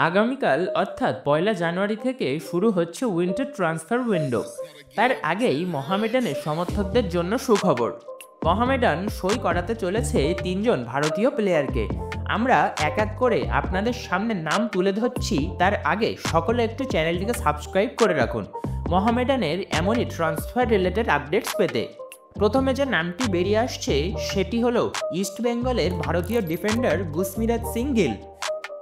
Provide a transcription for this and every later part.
আগামীকাল অর্থাৎ 1 জানুয়ারি থেকে শুরু হচ্ছে উইন্টার ট্রান্সফার উইন্ডো। তার আগেই মোহামেডানের সমর্থকদের জন্য সুখবর। মোহামেডান সই করাতে চলেছে 3 জন ভারতীয় প্লেয়ারকে। আমরা এক এক করে আপনাদের সামনে নাম তুলে ধরছি, তার আগে সকলে একটু চ্যানেলটিকে সাবস্ক্রাইব করে রাখুন মোহামেডানের এমনই ট্রান্সফার রিলেটেড আপডেটস পেতে। প্রথমে যে নামটি বেরিয়ে আসছে সেটি হলো ইস্ট বেঙ্গলের ভারতীয় ডিফেন্ডার গুসমিরাজ সিং গিল।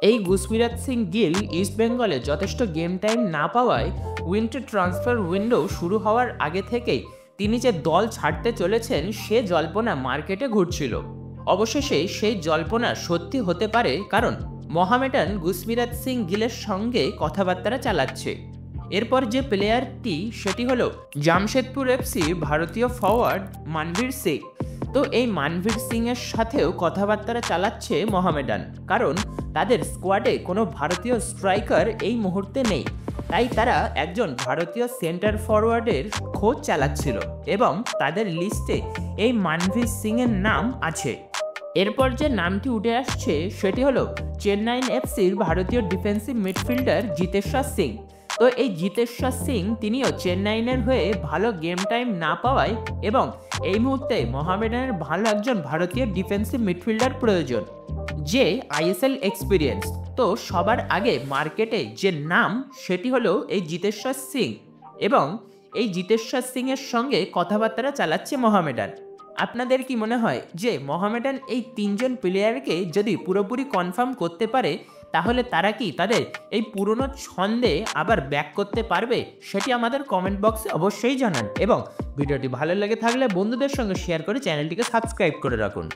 এই গুসমিরাজ সিং গিল ইস্ট বেঙ্গলে যথেষ্ট গেম টাইম না পাওয়ায় উইন্টার ট্রান্সফার উইন্ডো শুরু হওয়ার আগে থেকেই তিনি যে দল ছাড়তে চলেছেন সে জল্পনা মার্কেটে ঘুরছিল। অবশেষে সেই জল্পনা সত্যি হতে পারে, কারণ মোহামেডান গুসমিরাজ সিং গিলের সঙ্গে কথাবার্তা চালাচ্ছে। এরপর যে প্লেয়ারটি সেটি হলো জামশেদপুর এফসির ভারতীয় ফরওয়ার্ড মানভীর সিং। তো এই মানভীর সিং এর সাথেও কথাবার্তা চালাচ্ছে মোহামেডান, কারণ তাদের স্কোয়াডে কোনো ভারতীয় স্ট্রাইকার এই মুহূর্তে নেই। তাই তারা একজন ভারতীয় সেন্টার ফরওয়ার্ডের খোঁজ চালাচ্ছিল এবং তাদের লিস্টে এই মানভীর সিং এর নাম আছে। এরপর যে নামটি উঠে আসছে সেটি হলো চেন্নাই এফসির ভারতীয় ডিফেন্সিভ মিডফিল্ডার জিতেশ্বর সিং। তো এই জিতেশ্বর সিং তিনিও চেন্নাইয়ের হয়ে ভালো গেম টাইম না পাওয়ায় এবং এই মুহূর্তে মোহামেডানের ভালো একজন ভারতীয় ডিফেন্সিভ মিডফিল্ডার প্রয়োজন, যে আইএসএল এক্সপিরিয়েন্স। তো সবার আগে মার্কেটে যে নাম সেটি হলো এই জিতেশ্বর সিং, এবং এই জিতেশ্বর সিং এর সঙ্গে কথাবার্তা চালাচ্ছে মোহামেডান। আপনাদের কি মনে হয় যে মোহামেডান এই 3 জন প্লেয়ারকে যদি পুরোপুরি কনফার্ম করতে পারে তাহলে তারা কি তাদের এই পুরনো ছন্দে আবার ব্যাক করতে পারবে? সেটি আমাদের কমেন্ট বক্সে অবশ্যই জানান, এবং ভিডিওটি ভালো লেগে থাকলে বন্ধুদের সঙ্গে শেয়ার করে চ্যানেলটিকে সাবস্ক্রাইব করে রাখুন।